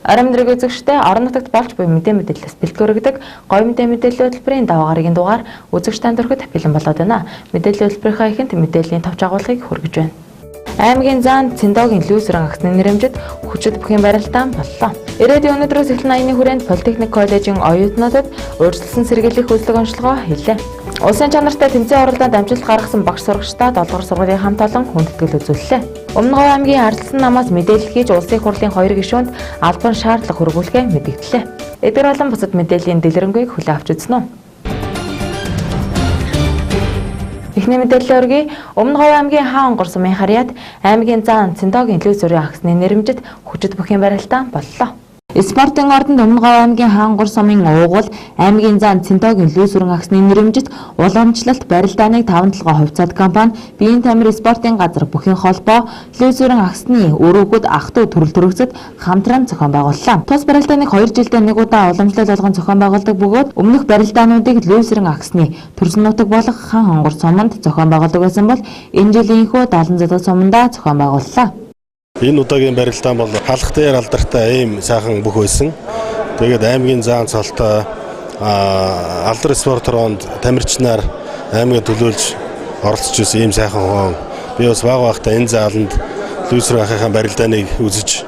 Орон нэрийг үзэгчтэй орон нутагт болж буй мэдээ мэдээлэлээс бэлтгэрэгдэг говийн мэдээ мэдээллийн хөтөлбөрийн даваагаргийн дугаар үзэгчтэй төрөхөд бэлэн болоод байна. Мэдээллийн хөтөлбөрийнхаа ихэнх мэдээллийн товч агуулгыг хүргэж байна. Аймгийн заан Цэндогийн лүүсрэн агсны нэрэмжид хүчит бүхийн барилдаан боллоо. Ирээдүйн өнөөдрөөс эхлэн аяны хүрээнд Политехник коллежийн оюутнуудад урьдчилан сэргийлэх үзлэг онцлогоо хийлээ. Улсын чанартай тэмцээн оролдоод амжилт гаргасан багш сурагчдаа 7 дугаар сургуулийн хамт олон хүндэтгэл үзүүллээ. Өмнөговь аймгийн ардчилсан намаас мэдээлэл хийж улсын хурлын 2 гишүүнд албан шаардлага хөрвүүлэхээ мэдгдлээ. Эдгээр болон бусад мэдээллийн дэлгэрэнгүй хүлээн авч үзнэ. Эхний мэдээллийн өргөе Өмнөговь аймгийн хаан онгор сумын харьяат аймгийн заан Цэндогийн лүүсрэн агсны нэрэмжид хүчит бүхийн барилдаан боллоо. Спортын ордонд Өмнөговь аймгийн хаан онгор сумын уугуул аймгийн заан Цэндогийн лүүсрэн агсны нэрэмжид уламжлалт барилдааныг 5-7 хувьцаат компани биеийн тамир спортын газар бүхийн холбоо лүүсрэн агсны өрөөгүүд ах トゥ төрөл төрөгсөд хамтран зохион байгууллаа. Тус барилдааныг 2 жилдээ нэг удаа уламжлал болгон зохион байгуулдаг бөгөөд өмнөх барилдаануудыг лүүсрэн агсны төрсөн нутаг болох хаан онгор суманд зохион байгуулдаг байсан бол энэ жилийнхөө 70 задаа сумандаа зохион байгууллаа. Энэ удаагийн барилдаан бол халах дээр алдартай ийм сайхан бүх байсан. Тэгээд аймгийн заан цолтой алдар спорт роонд тамирчнаар аймгийн төлөөлж оролцож ирсэн ийм сайхан хоон. Би бас багтаа энэ зааланд лүүсрэн ахыхаа барилдааныг үзэж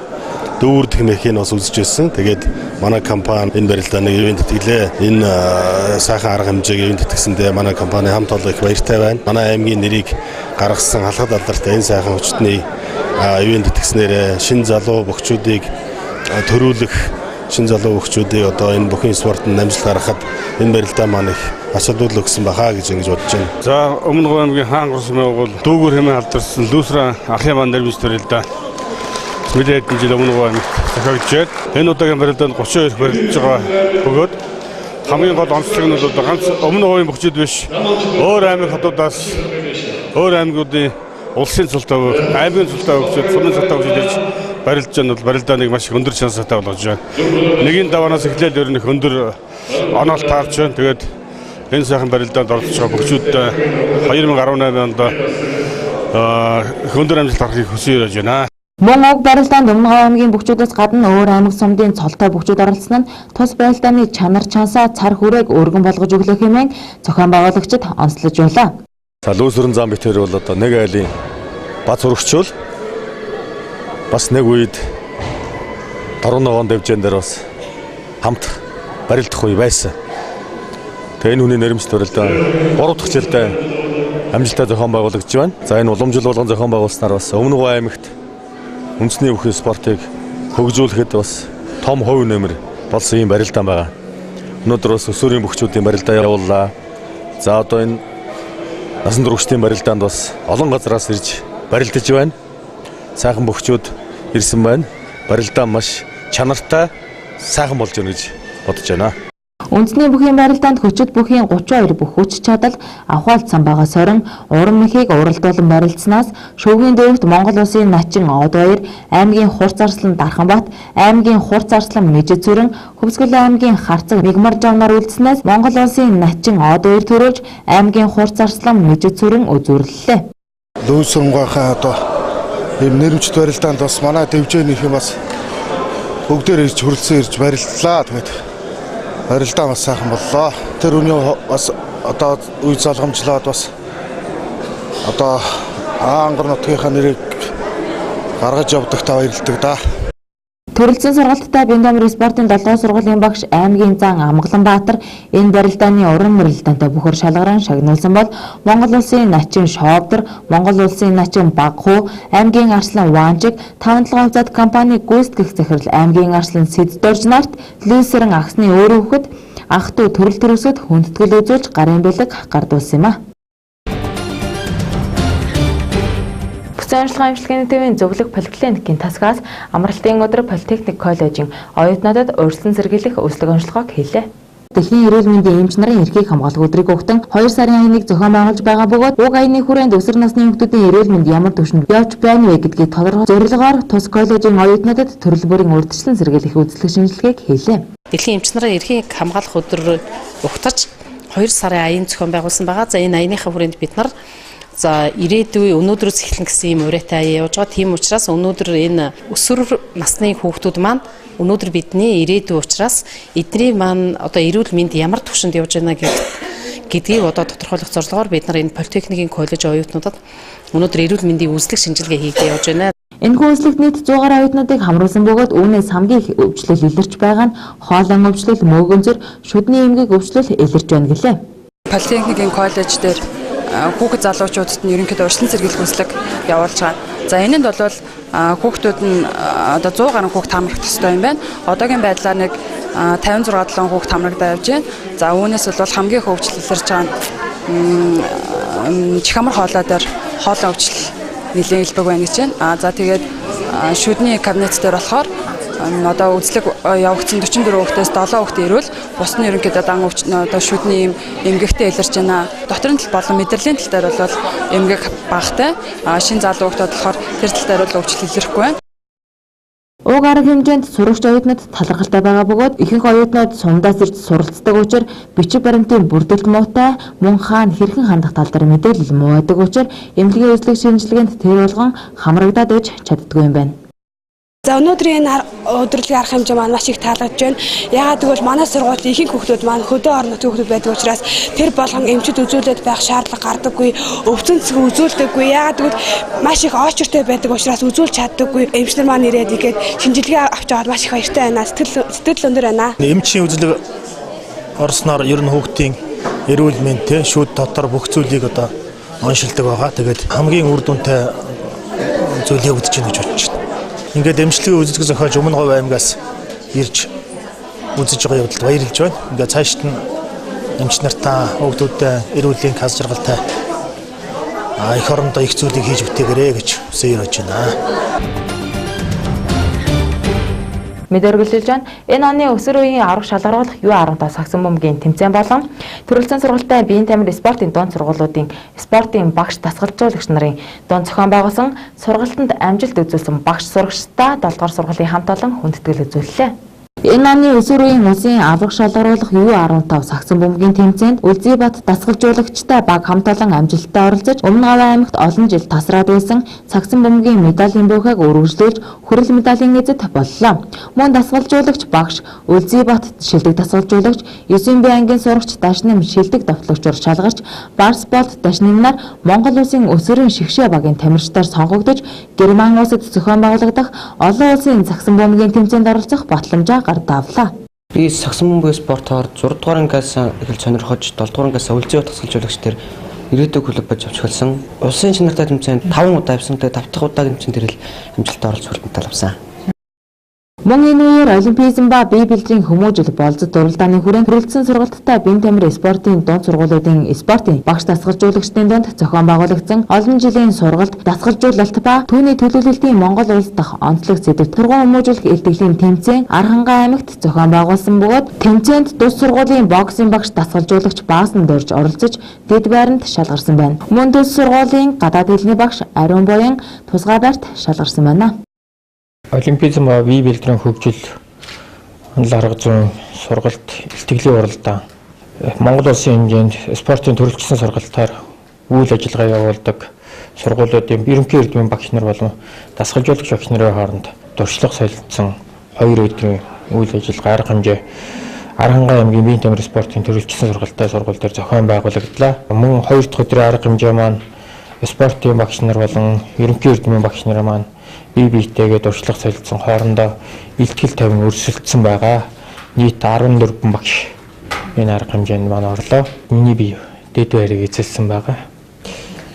дүүрдэх механик бас үзэж ирсэн. Тэгээд манай компани энэ барилдааныг ивент тэтгэлээ. Энэ сайхан арга хэмжээг ивент тэтгэсэндээ манай компани хамт олон их баяртай байна. Манай аймгийн нэрийг гаргасан халахад алдартай энэ сайхан хүчтний ивент тэтгэснээр шин залуу бөхчүүдийг төрүүлэх шин залуу бөхчүүдийг одоо энэ бүхэн спортод амжилт гаргахад энэ барилдаан маань их ач холбогдол өгсөн бахаа гэж ингэж бодож байна. За Өмнөговь аймгийн хаан онгор сумын бол дүүгэр хэмээн алдарсан лүүсрэн ахын маань нэрмж барилдаа мэдээд жил Өмнөговь аймагт зохиогдчихээд энэ удаагийн барилдаанд 32 барилдаж байгаа бөгөөд хамгийн гол онцлог нь бол ганц Өмнөговийн бөхчүүд биш өөр аймаг хотуудаас өөр аймагуудын улсын цолтой аймгийн цолтой хөгжөөд сумын цолтой хөгжөөд ирж барилдаж байгаа бол барилдааныг маш өндөр шанстай болгож байна. Нэгийн даваанаас эхлээд ер нь өндөр оноолт таарч байна. Тэгээд энэ сайхан барилдаанд оролцож байгаа бөхчүүд 2018 онд өндөр амжилт гаргахыг хүсэж байна. Мөн уг барилдаанд Өмнөговь аймгийн бөхчүүдээс гадна өөр аймаг сумдын цолтой бөхчүүд оролцсон нь тус барилдааны чанар чансаа цар хүрээг өргөн болгож өглөх хэмээн зохион байгуулагчид онцлож байлаа. Лүүсрэн зам битэр бол одоо нэг айлын бац өргөчөөл бас нэг үед дөрвөн ногоон дэвжэн дээр бас хамт барилдах үе байсан. Тэгээ энэ хүний нэрмжт барилдаан 3 дахь жилдээ амжилттай зохион байгуулагдж байна. За энэ уламжлал болгон зохион байгуулснаар бас Өмнөговь аймагт үндэсний бүхий спортыг хөгжүүлэхэд бас том хувь нэмэр болсон ийм барилдаан байгаа. Өнөөдөр бас өсвөрийн бөхчүүдийн барилдаа явууллаа. За одоо энэ насан туршидын барилдаанд бас олон газраас ирж барилдаж байна. Сайхан бөхчүүд ирсэн байна. Барилдаан маш чанартай сайхан болж байна гэж бодож байна. Үндэсний бүхийн барилдаанд хүчит бүхийн 32 бүх хүч чадал авахалцсан байгаа сорин уран мэхийг уралдуулан барилдсанаас шүүгийн дээрт Монгол улсын начин Од баяр, аймгийн Хурц Арслан Дарханбат, аймгийн Хурц Арслан Мэжид зүрэн, Хөвсгөл аймгийн Харцаг Мигмар жавнаар үлдснээс Монгол улсын начин Од баяр төрөөж аймгийн Хурц Арслан Мэжид зүрэн үзүүрлэлээ. Лүүсрэнгийнхаа одоо ийм нэрмжт барилдаанд бас манай дэвжээнийх юм бас бүгдээр ирж хөрөлцөн ирж барилдлаа. Тэгээд барилдаан бас сайхан боллоо. Тэр үний бас одоо үе залгамжлаад бас одоо ангар нутгийнхаа нэрийг гаргаж явдагтаа баярлдаг да. Төрөлцсөн сургалттай биеийн тамир спортын 7 сургуулийн багш аймгийн зан Амгаланбаатар энэ барилдааны уран барилдаантай бүхөр шалгаран шагнуулсан бол Монгол улсын начин Шовдор, Монгол улсын начин Багхуу, аймгийн арслан Ванжиг, 5-7 хувьцаат компани гүйцэтгэх захирал аймгийн арслан Сэддорж нарт лүүсрэн агсны өөрөө хөхөд ах トゥ төрөл төрөсөд хүндэтгэл үзүүлж гарын бэлэг гардуулсан юм а. Ажиллагаа амжилтын төвийн зөвлөх поликлиникийн тасгаас амралтын өдөр Политехник коллежийн оюутнуудад урьдчилан сэргийлэх үзлэг онцлогоо хийлээ. Дэлхийн эрүүл мэндийн эмч нарын эрхийг хамгаалах өдрийг өгтөн 2 сарын 1-ыг зохион байгуулж байгаа бөгөөд уг аяны хүрээнд өсвөр насны хүүхдүүдийн эрүүл мэнд ямар түвшинд явж байна вэ гэдгийг тодорхой зорилгоор тус коллежийн оюутнуудад төрөл бүрийн урьдчилан сэргийлэх үзлэг шинжилгээг хийлээ. Дэлхийн эмч нарын эрхийг хамгаалах өдрөөр угтаж 2 сарын аян зохион байгуулсан байгаа. За энэ аяныхаа хүрээнд бид нар За ирээдүй өнөөдрөөс эхлэн гэсэн юм урайтай явж байгаа. Тийм учраас өнөөдөр энэ өсвөр насны хүүхдүүд маань өнөөдөр бидний ирээдүй учраас эдний маань одоо эрүүл мэнд ямар түвшинд явж байна гэдгийг одоо тодорхойлох зорилгоор бид нар энэ политехникийн коллеж оюутнуудад өнөөдөр эрүүл мэндийн үзлэг шинжилгээ хийгээд явж байна. Энэхүү үзлэгт нийт 100 гаруй оюутнуудыг хамруулсан бөгөөд үүнээс хамгийн их өвчлөл илэрч байгаа нь хоолойн өвчлөл, мөөгөнзөр, шүдний эмгэг өвчлөл илэрч байна гэлээ. Политехникийн коллеж дээр хүүхэд залуучуудад нь ерөнхийдөө урьдчилан сэргийлэх үзлэг явуулж байгаа. За энэнд бол хүүхдүүд нь одоо 100 гаруй хүүхэд хамрах төстэй юм байна. Одоогийн байдлаар нэг 56 7 хүүхэд хамрагдаа явж байна. За үүнээс бол хамгийн их өвчлөл илэрч байгаа чих амар хоолой дээр хоолой өвчлөл нэлээд илбэг байна гэж байна. За тэгээд шүдний кабинет дээр болохоор одоо үзлэг явагдсан 44 хүүхдээс 7 хүүхэд ирвэл бус нь ерөнхийдөө дан одоо шүдний эмгэгтэй илэрч байна. Доторын тал болон мэдрэлийн тал дээр бол эмгэг багтай. Шинэ залуу хүүхдүүд болохоор тэр тал дээр бол өвчлөл илэрхгүй байна. Уг арга хэмжээнд сурагч оюутнууд талархалтай байгаа бөгөөд ихэнх оюутнууд сумдаас ирж суралцдаг учраас бичиг баримтын бүрдэлт муутай, мөн хаана хэрхэн хандах тал дээр мэдээлэл муу байдаг учраас эмнэлгийн үзлэг шинжилгээнд тэр болгон хамрагдаад иж чаддгүй юм байна. За өнөөдрийн энэ өдрөлийн арга хэмжээ маань маш их таалагдж байна. Яагаад гэвэл манай сургуулийн ихэнх хүүхдүүд маань хөдөө орон нутгийн хүүхдүүд байдаг учраас тэр болгон эмчид үзүүлээд байх шаардлага гардаггүй, өвцөн цэг үзүүлдэггүй. Яагаад гэвэл маш их очертой байдаг учраас үзүүлж чаддаггүй. Эмчнэр маань ирээд игээд шинжилгээ авч аваад маш их баяртай байна. Сэтгэл өндөр байна. Эмчийн үзлэг орсноор ер нь хүүхдийн эрүүл мэнд шүүд дотор бүх зүйлийг одоо оншилдог байгаа. Тэгээд хамгийн үр дүнтэй зүйлийг үзэж гэнэ гэж бодож байна. Ингээд эмчилгээ үзлэг зохиож Өмнөговь аймгаас ирж үзэж байгаа явдалд баярлж байна. Ингээд цаашд нь эмч нартаа хүүхдүүдэд эрүүлийн хаз жаргалтай их орондоо их зүйлийг хийж бүтээгээрэй гэж хүсэж байна. Мэдээ өргөжлөж байна. Энэ оны өсвөр үеийн аврах шалгаруулах U15 сагсан бөмбөгийн тэмцээн болон төрөлцөн сургалтын биеийн тамир спортын дунд сургуулиудын спортын багш дасгалжуулагч нарын дунд зохион байгуулсан сургалтанд амжилт үзүүлсэн багш сурагчдаа 7 дугаар сургуулийн хамт олон хүндэтгэл үзүүллээ. Энэ оны өсвөр үеийн улсын аврах шалгаруулах U15 сагсан бөмбөгийн тэмцээнд Үлзийбат дасгалжуулагчтай баг хамт олон амжилттай оролцож Өмнөговь аймагт олон жил тасраад байсан сагсан бөмбөгийн медалийн буухайг үргэлжлүүлж хүрэл медалийн эзэд боллоо. Мөн дасгалжуулагч багш Үлзийбат шилдэг дасгалжуулагч 9-р ангийн сурагч Дашним шилдэг довтлогчор шалгарч барсболт Дашнимнаар Монгол улсын өсвөрийн шигшээ багийн тамирчдаар сонгогдож Герман улсад зохион байгуулагдах олон улсын сагсан бөмбөгийн тэмцээнд оролцох батламжаа давлаа. Би сагсан бөмбөгийн спортоор 6 дугаар ангиас эхэлж сонирхож 7 дугаар ангиас Үлзийбат тасгалжуулагч дээр ирээдүйг клуб болж авчихсан. Улсын чанартай тэмцээнд 5 удаа авсан. Тэгээд 5 дахь удаагийн тэмцээнд ирэл амжилттай оролцох хүртэл авсан. Мөн энэ үеэр олимпизм ба бие бэлтрийн хүмүүжил болцод дуралдааны хүрээнд хүрэлцэн сургалттай биеийн тамир спортын дунд сургуулиудын спортын багш дасгалжуулагчдын дунд зохион байгуулагдсан олон жилийн сургалт, дасгалжуулалт ба түүний төлөвлөлтийн Монгол улс дахь онцлог сэдвт тургуун хүмүүжүүлэх илтгэлийн тэмцээн Архангай аймагт зохион байгуулсан бөгөөд тэмцээнд тус сургуулийн боксын багш дасгалжуулагч баасан дөрж оролцож дэд байранд шалгарсан байна. Мөн тус сургуулийн гадаад хэлний багш Ариун Буян тусгай байрт шалгарсан байна. Олимпизм ба бие бэлтрийн хөгжил арга зүйн сургалт илтгэлийн уралдаан Монгол улсын хэмжээнд спортын төрөлжсөн сургалтаар үйл ажиллагаа явуулдаг сургуулиудын ерөнхий эрдэмийн багш нар болон дасгалжуулагч багш нарын хооронд дуршлаг солилцсон 2 өдрийн үйл ажиллагаа арга хэмжээ Архангай аймгийн биеийн тамир спортын төрөлжсөн сургалтын сургууль дээр зохион байгуулагдлаа. Мөн 2 дахь өдрийн арга хэмжээ маань спортын багш нар болон ерөнхий эрдэмийн багш нар маань бие биетэйгээ дуршлаг солилцсон хоорондоо илтгэл тавин өрсөлдсөн байгаа. Нийт 14 багш энэ арга хэмжээнд маань орлоо. Миний бие дэд байрыг эзэлсэн байгаа.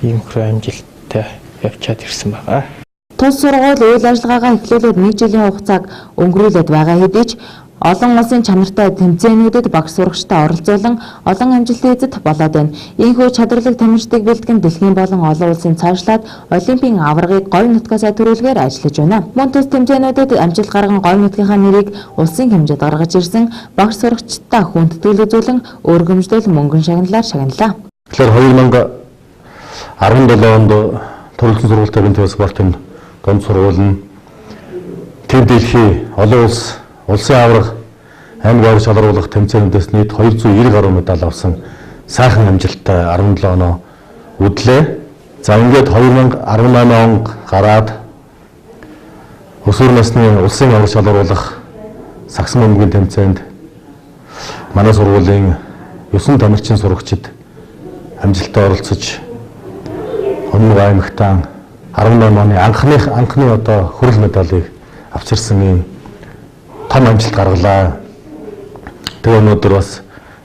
Ийм хөрөө амжилттай явчаад ирсэн байгаа. Тус сургууль үйл ажиллагаагаа эхлүүлээд 1 жилийн хугацааг өнгөрүүлээд байгаа хэдий ч олон улсын чанартай тэмцээнүүдэд багш сурагчтай оролцуулан олон амжилтын эзэд болоод байна. Ийхүү чадварлаг тамирчдыг бэлтгэн дэлхийн болон олон улсын цаашлаад олимпийн аваргыг Говийн нутгаас төрүүлгээр ажиллаж байна. Мөн тус тэмцээнүүдэд амжилт гарган Говийн нутгийнхаа нэрийг улсын хэмжээнд гаргаж ирсэн багш сурагчтай хүндэтгэл үзүүлэн өргөмжлөл мөнгөн шагналаар шагналаа. Тэгэхээр 2017 онд төрөлцсөн сургалтын биеийн тамир спортын дунд сургууль нь тэд дэлхийн олон улсын аварга аймаг аварга шалгаруулах тэмцээнүүдээс нийт 290 гаруй медаль авсан сайхан амжилттай 17 оноо үдлээ. За ингээд 2018 он гараад өсвөр насны улсын авраг шалгаруулах сагсан өмгийн тэмцээнд манай сургуулийн 9 тамирчин сурагчид амжилттай оролцож Өмнөговь аймагтаа 18 оны анхны одоо хүрэл медалийг авчирсан ийм том амжилт гаргалаа. Тэгээ өнөөдөр бас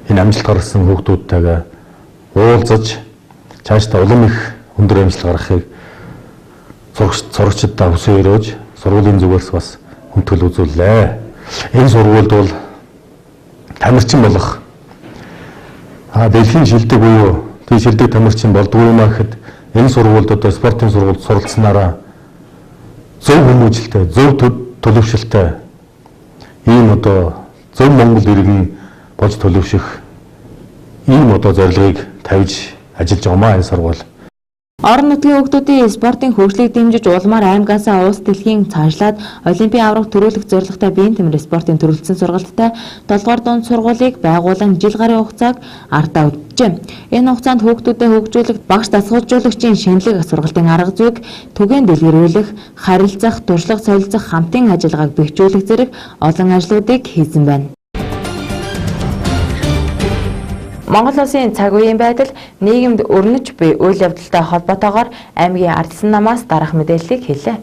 энэ амжилт гаргасан хүүхдүүдтэйгээ уулзаж цаашдаа улам их өндөр амжилт гаргахыг сурагчдаа хүсэн өрөөж сургуулийн зүгээс бас хүндэтгэл үзүүллээ. Энэ сургуульд бол тамирчин болох дэлхийн шилдэг буюу тийм шилдэг тамирчин болдгоо юм а гэхэд энэ сургуульд одоо спортын сургуульд суралцсанараа зөв хүмүүжлтэй, зөв төлөвшөлтэй ийм одоо зөв Монгол иргэн болж төлөвшөх ийм одоо зорилгыг тавьж ажиллаж байгаамаа энэ сургууль. Орон нутгийн хүүхдүүдийн спортын хөгжлийг дэмжиж улмаар аймгаасаа улс дэлхийн цаашлаад олимпийн авраг төрүүлэх зорилготой биеийн тэмрээ спортын төрөлцсөн сургалттай 7 дугаар дунд сургуулийг байгуулан жил гарын хугацааг ардаа үджээ. Энэ хугацаанд хүүхдүүдэд хөгжүүлэх багш дасгалжуулагчийн шинэлэг сургалтын арга зүйг түгээн дэлгэрүүлэх, харилцах, туршлага солилцох, хамтын ажиллагааг бэхжүүлэх зэрэг олон ажлуудыг хийсэн байна. Монгол улсын цаг үеийн байдал нийгэмд өрнөж буй үйл явдалтай холбоотойгоор аймгийн ардчилсан намаас дараах мэдээллийг хэлээ.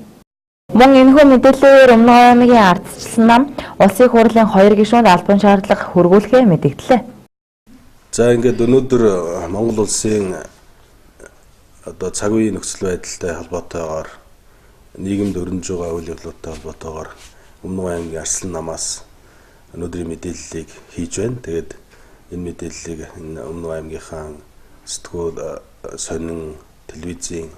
Мөн энэхүү мэдээллээр Өмнөговь аймгийн ардчилсан нам улсын хурлын 2 гишүүнд албан шаардлага хөргүүлэхээ мэдэгдлээ. За ингээд өнөөдөр Монгол улсын одоо цаг үеийн нөхцөл байдалтай холбоотойгоор нийгэмд өрнөж байгаа үйл явдлуудтай холбоотойгоор Өмнөговь аймгийн ардчилсан намаас өнөөдрийн мэдээллийг хийж байна. Тэгээд энэ мэдээллийг Өмнөговь аймгийнхаа сэтгүүл сонин телевизийн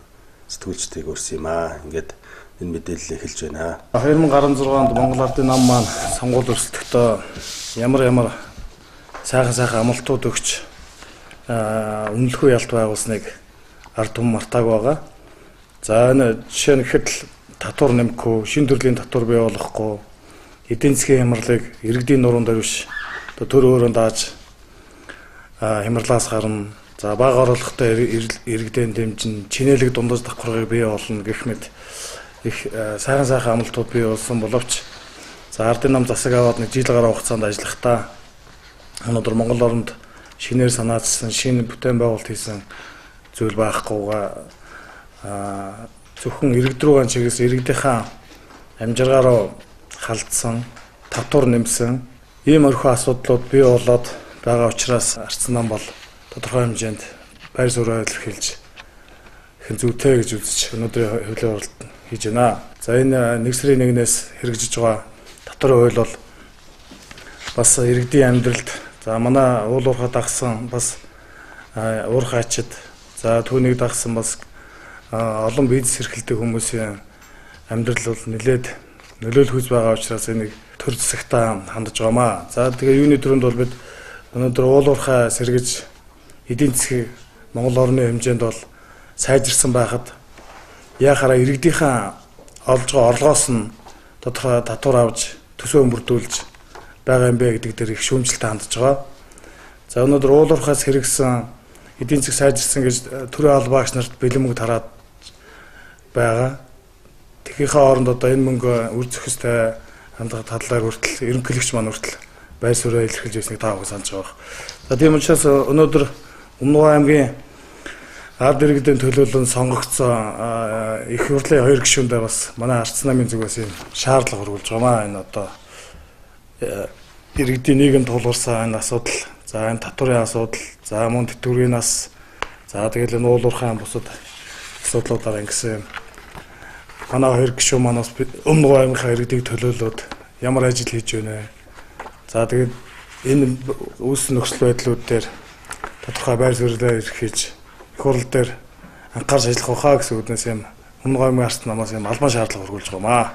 сэтгүүлчдийг өрсөн юм аа. Ингээд энэ мэдээллийг хэлж байна. 2016 онд Монгол Ардын нам маань сонгуул өрсөлдөхдөө ямар сайхан амлалтууд өгч үнэлэхгүй ялт байгуулсныг ард түмэн мартаагүй байгаа. За энэ жишээ нь ихэд татвар нэмэхгүй, шин төрлийн татвар бий болгохгүй, эдийн засгийн хямралыг иргэдийн нуруунд биш төр өөрөнд дааж хямралаас гарна. За бага орлоготой иргэдийн дэмжин чинэлэг дундаж давхаргыг бий болно гэх мэт их сайхан амлалтууд бий болсон боловч за ардын нам засаг аваад нэг жил гаруй хугацаанд ажиллахдаа өнөөдөр Монгол оронд шинээр санаачсан шинэ бүтээн байгуулалт хийсэн зүйл байхгүйгаа зөвхөн иргэд рүү чигээс иргэдийнхаа амжиргаараа халдсан, татвар нэмсэн ийм орхио асуудлууд бий болоод байгаа учраас ардчилсан нам бол тодорхой хэмжээнд байр суурь илэрхийлж хэн зүйтэй гэж үзэж өнөөдрийн хөвлийн оролт хийж байна. За энэ 1 сарын 1-ээс хэрэгжиж байгаа татварын хууль бол бас иргэдийн амьдралд за манай уул уурхай дагсан бас уурхай ачид за түүнийг дагсан бас олон бизнес эрхэлдэг хүмүүсийн амьдрал бол нэлээд нөлөөлөх үз байгаа учраас энийг төр засагтаа хандаж байгаамаа. За тэгээ юуны төрөнд бол бид өнөөдөр уул уурхай сэргэж эдийн засгийг Монгол орны хэмжээнд бол сайжирсан байхад яхаараа иргэдийнхаа олж байгаа орлогоос нь тодорхой татвар авч төсөө мөрдүүлж байгаа юм бэ гэдэг дээр их шүүмжлэлтэй хандж байгаа. За өнөөдөр уул уурхайс хэрэгсэн эдийн засаг сайжирсан гэж төрийн албаагч нарт бэлэн мөнгө тараад байгаа. Тэхийнхээ оронд одоо энэ мөнгө үр зөхистэй хандах талаар хүртэл ерөнхийлөгч маань хүртэл байр суурь илэрхийлж байсныг та бүхэн санаж байгаа. За тийм учраас өнөөдөр Өмнөговь аймгийн ард иргэдийн төлөөлөн сонгогдсон их хурлын 2 гишүүндээ бас манай ардчилсан намын зүгээс юм шаардлага хөрвүүлж байгаамаа. Энэ одоо иргэдийн нийгэмд тулгарсан энэ асуудал, за энэ татварын асуудал, за мөн тэтгэврийн нас, за тэгэл энэ уул уурхай бусад асуудлуудаар ингэсэн манай 2 гишүүн манаас Өмнөговь аймгийн иргэдийг төлөөлөөд ямар ажил хийж байна вэ? За тэгээд энэ үүссэн нөхцөл байдлууд дээр тодорхой байр суурьлаа эрхэлж их хурл дээр анхаарч ажиллах ухаа гэсэн үгнээс юм Өмнөговь аймгийн ардчилсан намаас юм албан шаардлага хөрвүүлж байгаамаа.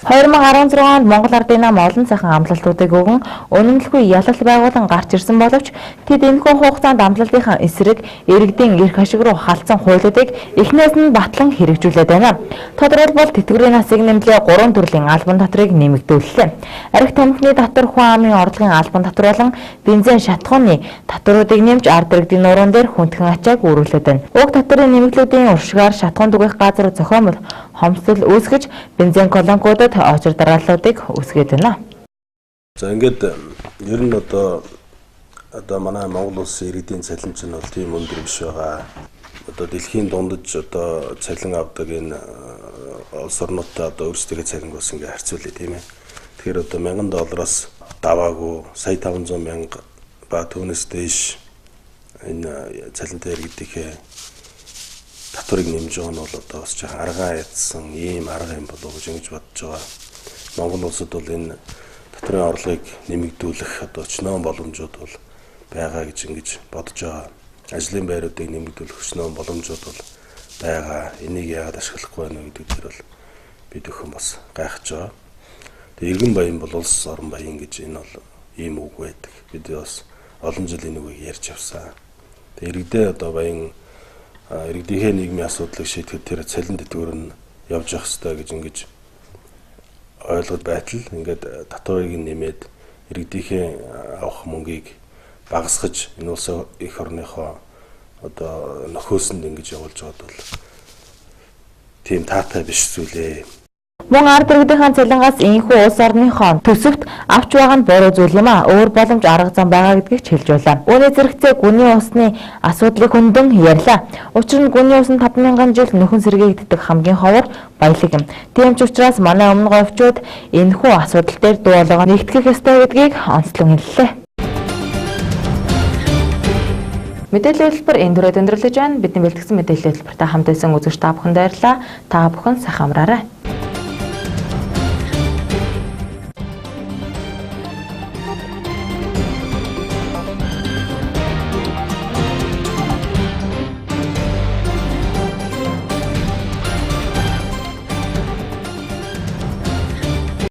2016 онд Монгол Ардын нам олон сайхан амлалтуудыг өгөн үнэмлэхгүй ялал байгуулан гарч ирсэн боловч тэд энэхүү хугацаанд амлалтынхаа эсрэг иргэдийн эрх ашиг руу халдсан хуулиудыг эхнээс нь батлан хэрэгжүүлээд байна. Тодорхойлбол тэтгэврийн насыг нэмлээ 3 төрлийн албан татрыг нэмэгдүүллээ. Архи тамхины татвар, хүн амын орлогын албан татвар болон бензин шатхууны татваруудыг нэмж ард иргэдийн нуурын дээр хүндхэн ачааг үүрүүлээд байна. Уг татварын нэмэгдлүүдийн уршгаар шатхуун түгээх газар зохиомол хомсдол үүсгэж бензин колонкуудад очир дарааллуудыг үүсгээд байна. За ингээд ер нь одоо манай Монгол улсын иргэдийн цалин чинь бол тийм өндөр биш байгаа. Одоо дэлхийн дундаж одоо цалин авдаг энэ улс орнуудтай одоо өөрсдөө цалин ус ингээ харьцуулъя тийм ээ. Тэгэхээр одоо $1000 даваагүй сая 500 мянга ба түүнээс дээш энэ цалинтай иргэдийнхээ татварыг нэмж байгаа нь бол одоо бас жаахан аргаа ядсан ийм арга юм болов уу гэж ингэж бодож байгаа. Монгол улсад бол энэ татварын орлогыг нэмэгдүүлэх одоо өчнөө боломжууд бол байгаа гэж ингэж бодож байгаа. Ажлын байруудыг нэмэгдүүлэх өчнөө боломжууд бол байгаа. Энийг яагаад ашиглахгүй байна вэ гэдэг дээр бол бид өхөн бас гайхаж байгаа. Тэгээ иргэн баян бол улс орон баян гэж энэ бол ийм үг байдаг. Бид бас олон жил энэ үгийг ярьж авсан. Тэгээ иргэдээ одоо баян иргэдийнхээ нийгмийн асуудлыг шийдэхэд тэр цалин тэтгэвэр нь явж явах хэрэгтэй гэж ингэж ойлгоод байтал ингээд татварыг нэмээд иргэдийнхээ авах мөнгийг багасгаж энэ улс их орныхоо одоо нөхөөсөнд ингэж явуулж байгаад бол тийм таатай биш зүйлээ. Мөн ард иргэдийн цалингаас энэхүү улс орныхоо төсөвт авч байгаа нь буруу зүйл юм а. Өөр боломж арга зам байгаа гэдгийг хэлж байлаа. Үүний зэрэгцээ гүний усны асуудлыг хөндлөн ярьлаа. Учир нь гүний ус нь 5000 жил нөхөн сэргээгддэг хамгийн ховор баялаг юм. Тийм ч учраас манай өмнөговчууд энэхүү асуудал дээр дуу хоолойгоо нэгтгэх ёстой гэдгийг онцлон хэллээ. Мэдээллийн хэлбэр энэ түрээд өндөрлөж байна. Бидний бэлтгэсэн мэдээллийн хэлбэртэй хамт байсан үзэгч та бүхэнд баярлалаа. Та бүхэн сайхан амраарай.